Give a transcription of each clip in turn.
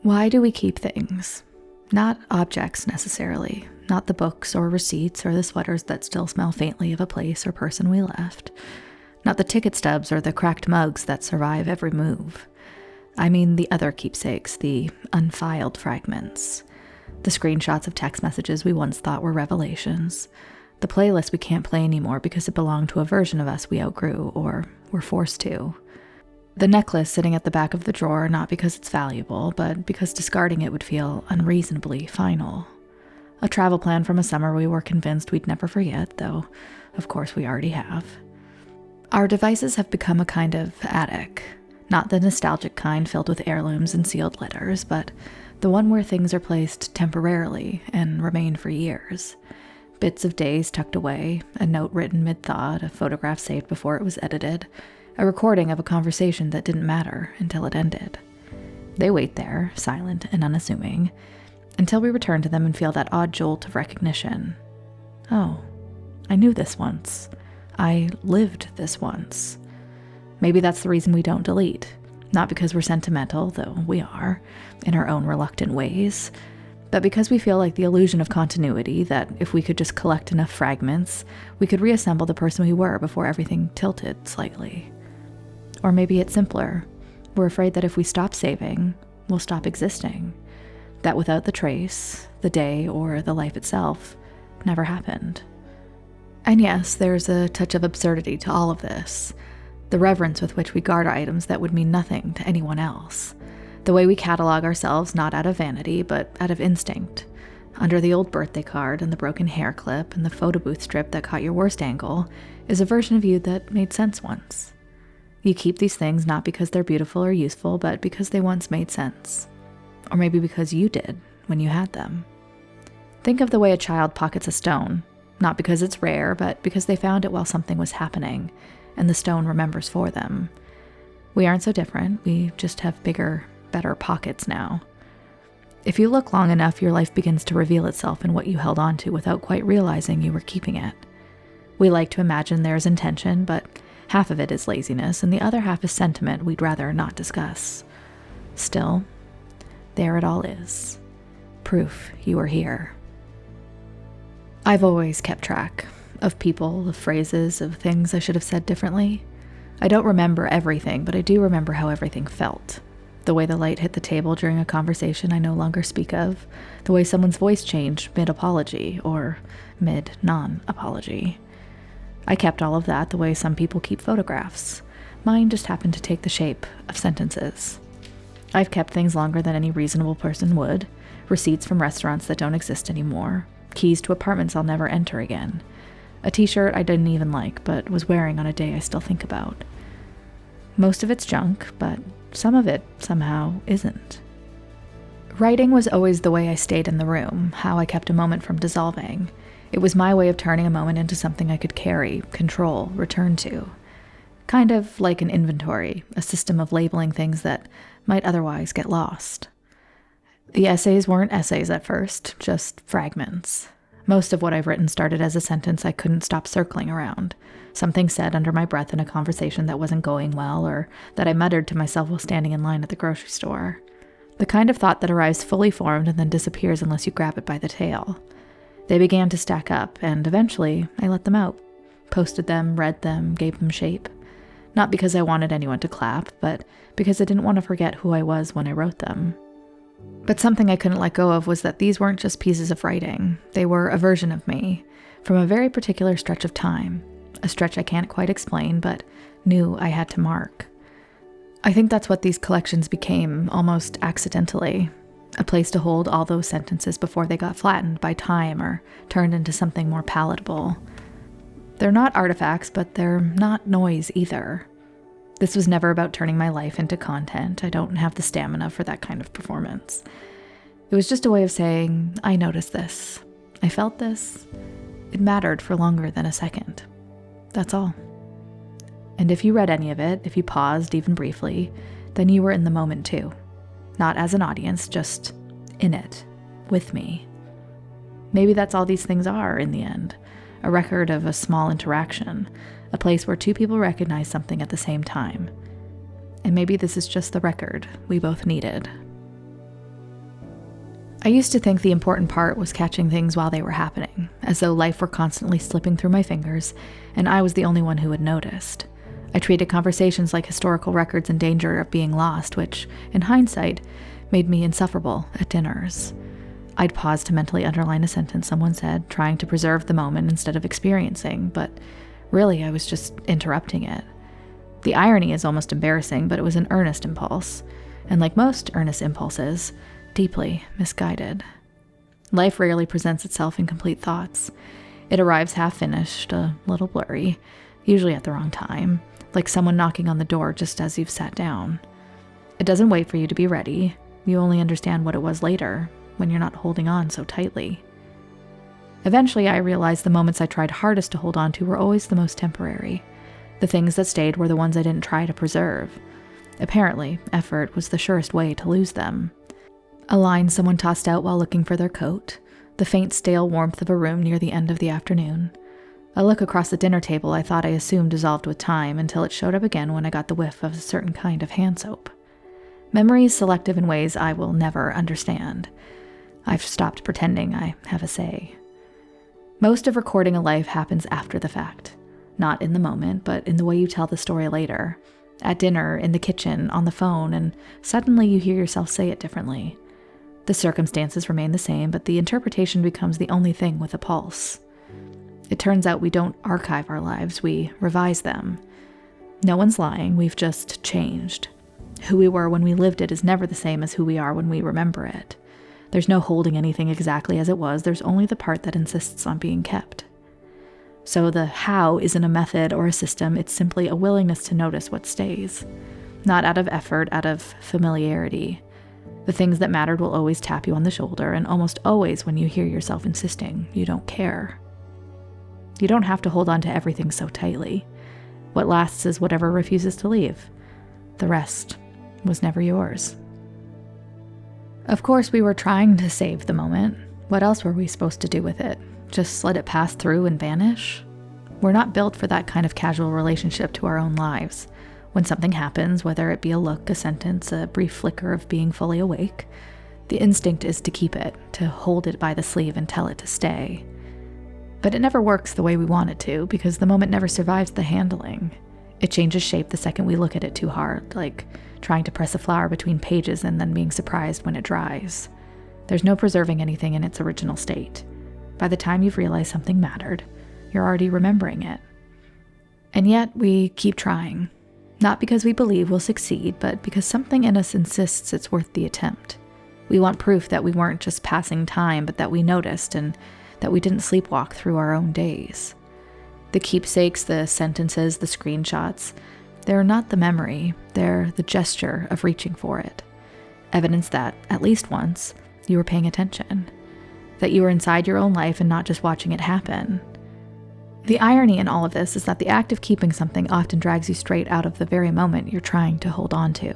Why do we keep things? Not objects necessarily, not the books or receipts or the sweaters that still smell faintly of a place or person we left, not the ticket stubs or the cracked mugs that survive every move. I mean the other keepsakes, the unfiled fragments, the screenshots of text messages we once thought were revelations, the playlist we can't play anymore because it belonged to a version of us we outgrew or were forced to. The necklace sitting at the back of the drawer, not because it's valuable, but because discarding it would feel unreasonably final. A travel plan from a summer we were convinced we'd never forget, though of course we already have. Our devices have become a kind of attic, not the nostalgic kind filled with heirlooms and sealed letters, but the one where things are placed temporarily and remain for years. Bits of days tucked away, a note written mid-thought, a photograph saved before it was edited, a recording of a conversation that didn't matter until it ended. They wait there, silent and unassuming, until we return to them and feel that odd jolt of recognition. Oh, I knew this once. I lived this once. Maybe that's the reason we don't delete. Not because we're sentimental, though we are, in our own reluctant ways, but because we feel like the illusion of continuity, that if we could just collect enough fragments, we could reassemble the person we were before everything tilted slightly. Or maybe it's simpler. We're afraid that if we stop saving, we'll stop existing. That without the trace, the day or the life itself never happened. And yes, there's a touch of absurdity to all of this. The reverence with which we guard items that would mean nothing to anyone else. The way we catalog ourselves not out of vanity, but out of instinct. Under the old birthday card and the broken hair clip and the photo booth strip that caught your worst angle is a version of you that made sense once. You keep these things not because they're beautiful or useful, but because they once made sense. Or maybe because you did when you had them. Think of the way a child pockets a stone, not because it's rare, but because they found it while something was happening, and the stone remembers for them. We aren't so different, we just have bigger, better pockets now. If you look long enough, your life begins to reveal itself in what you held on to without quite realizing you were keeping it. We like to imagine there's intention, but half of it is laziness, and the other half is sentiment we'd rather not discuss. Still, there it all is. Proof you were here. I've always kept track of people, of phrases, of things I should have said differently. I don't remember everything, but I do remember how everything felt. The way the light hit the table during a conversation I no longer speak of. The way someone's voice changed mid-apology or mid-non-apology. I kept all of that the way some people keep photographs. Mine just happened to take the shape of sentences. I've kept things longer than any reasonable person would. Receipts from restaurants that don't exist anymore. Keys to apartments I'll never enter again. A t-shirt I didn't even like, but was wearing on a day I still think about. Most of it's junk, but some of it somehow isn't. Writing was always the way I stayed in the room, how I kept a moment from dissolving. It was my way of turning a moment into something I could carry, control, return to. Kind of like an inventory, a system of labeling things that might otherwise get lost. The essays weren't essays at first, just fragments. Most of what I've written started as a sentence I couldn't stop circling around. Something said under my breath in a conversation that wasn't going well, or that I muttered to myself while standing in line at the grocery store. The kind of thought that arrives fully formed and then disappears unless you grab it by the tail. They began to stack up, and eventually I let them out. Posted them, read them, gave them shape. Not because I wanted anyone to clap, but because I didn't want to forget who I was when I wrote them. But something I couldn't let go of was that these weren't just pieces of writing. They were a version of me, from a very particular stretch of time. A stretch I can't quite explain, but knew I had to mark. I think that's what these collections became, almost accidentally. A place to hold all those sentences before they got flattened by time or turned into something more palatable. They're not artifacts, but they're not noise either. This was never about turning my life into content. I don't have the stamina for that kind of performance. It was just a way of saying, I noticed this. I felt this. It mattered for longer than a second. That's all. And if you read any of it, if you paused even briefly, then you were in the moment too. Not as an audience, just in it, with me. Maybe that's all these things are in the end. A record of a small interaction, a place where two people recognize something at the same time. And maybe this is just the record we both needed. I used to think the important part was catching things while they were happening, as though life were constantly slipping through my fingers, and I was the only one who had noticed. I treated conversations like historical records in danger of being lost, which, in hindsight, made me insufferable at dinners. I'd pause to mentally underline a sentence someone said, trying to preserve the moment instead of experiencing, but really I was just interrupting it. The irony is almost embarrassing, but it was an earnest impulse, and like most earnest impulses, deeply misguided. Life rarely presents itself in complete thoughts. It arrives half-finished, a little blurry, usually at the wrong time, like someone knocking on the door just as you've sat down. It doesn't wait for you to be ready. You only understand what it was later, when you're not holding on so tightly. Eventually, I realized the moments I tried hardest to hold on to were always the most temporary. The things that stayed were the ones I didn't try to preserve. Apparently, effort was the surest way to lose them. A line someone tossed out while looking for their coat, the faint stale warmth of a room near the end of the afternoon. A look across the dinner table I thought I assumed dissolved with time until it showed up again when I got the whiff of a certain kind of hand soap. Memory is selective in ways I will never understand. I've stopped pretending I have a say. Most of recording a life happens after the fact. Not in the moment, but in the way you tell the story later. At dinner, in the kitchen, on the phone, and suddenly you hear yourself say it differently. The circumstances remain the same, but the interpretation becomes the only thing with a pulse. It turns out we don't archive our lives, we revise them. No one's lying, we've just changed. Who we were when we lived it is never the same as who we are when we remember it. There's no holding anything exactly as it was, there's only the part that insists on being kept. So the how isn't a method or a system, it's simply a willingness to notice what stays. Not out of effort, out of familiarity. The things that mattered will always tap you on the shoulder, and almost always when you hear yourself insisting, you don't care. You don't have to hold on to everything so tightly. What lasts is whatever refuses to leave. The rest was never yours. Of course, we were trying to save the moment. What else were we supposed to do with it? Just let it pass through and vanish? We're not built for that kind of casual relationship to our own lives. When something happens, whether it be a look, a sentence, a brief flicker of being fully awake, the instinct is to keep it, to hold it by the sleeve and tell it to stay. But it never works the way we want it to, because the moment never survives the handling. It changes shape the second we look at it too hard, like trying to press a flower between pages and then being surprised when it dries. There's no preserving anything in its original state. By the time you've realized something mattered, you're already remembering it. And yet we keep trying. Not because we believe we'll succeed, but because something in us insists it's worth the attempt. We want proof that we weren't just passing time, but that we noticed and that we didn't sleepwalk through our own days. The keepsakes, the sentences, the screenshots, they're not the memory, they're the gesture of reaching for it. Evidence that, at least once, you were paying attention. That you were inside your own life and not just watching it happen. The irony in all of this is that the act of keeping something often drags you straight out of the very moment you're trying to hold on to.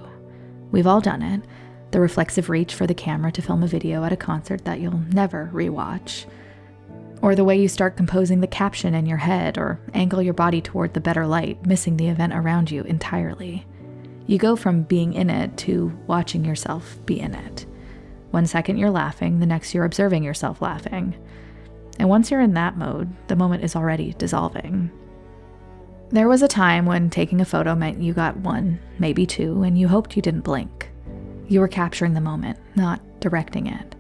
We've all done it. The reflexive reach for the camera to film a video at a concert that you'll never rewatch. Or the way you start composing the caption in your head or angle your body toward the better light, missing the event around you entirely. You go from being in it to watching yourself be in it. One second you're laughing, the next you're observing yourself laughing. And once you're in that mode, the moment is already dissolving. There was a time when taking a photo meant you got one, maybe two, and you hoped you didn't blink. You were capturing the moment, not directing it.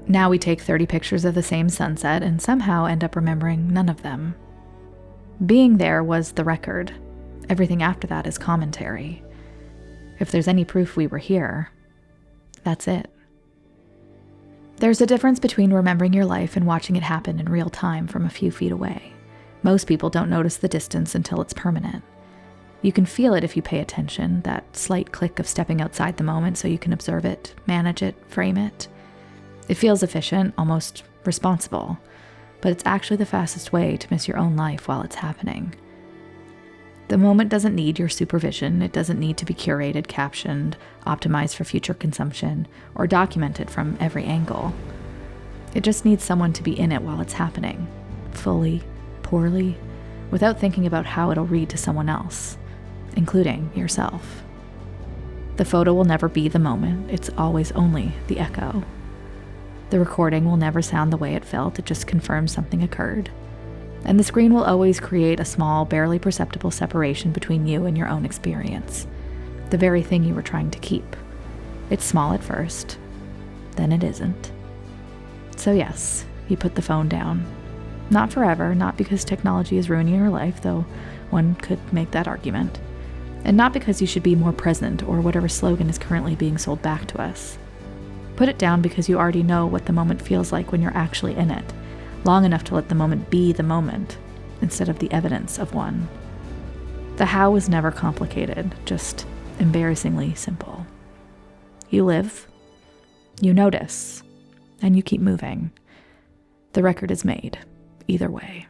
Now we take 30 pictures of the same sunset and somehow end up remembering none of them. Being there was the record. Everything after that is commentary. If there's any proof we were here, that's it. There's a difference between remembering your life and watching it happen in real time from a few feet away. Most people don't notice the distance until it's permanent. You can feel it if you pay attention, that slight click of stepping outside the moment so you can observe it, manage it, frame it. It feels efficient, almost responsible, but it's actually the fastest way to miss your own life while it's happening. The moment doesn't need your supervision. It doesn't need to be curated, captioned, optimized for future consumption, or documented from every angle. It just needs someone to be in it while it's happening, fully, poorly, without thinking about how it'll read to someone else, including yourself. The photo will never be the moment. It's always only the echo. The recording will never sound the way it felt, it just confirms something occurred. And the screen will always create a small, barely perceptible separation between you and your own experience, the very thing you were trying to keep. It's small at first, then it isn't. So yes, you put the phone down. Not forever, not because technology is ruining your life, though one could make that argument. And not because you should be more present or whatever slogan is currently being sold back to us. Put it down because you already know what the moment feels like when you're actually in it, long enough to let the moment be the moment, instead of the evidence of one. The how was never complicated, just embarrassingly simple. You live, you notice, and you keep moving. The record is made, either way.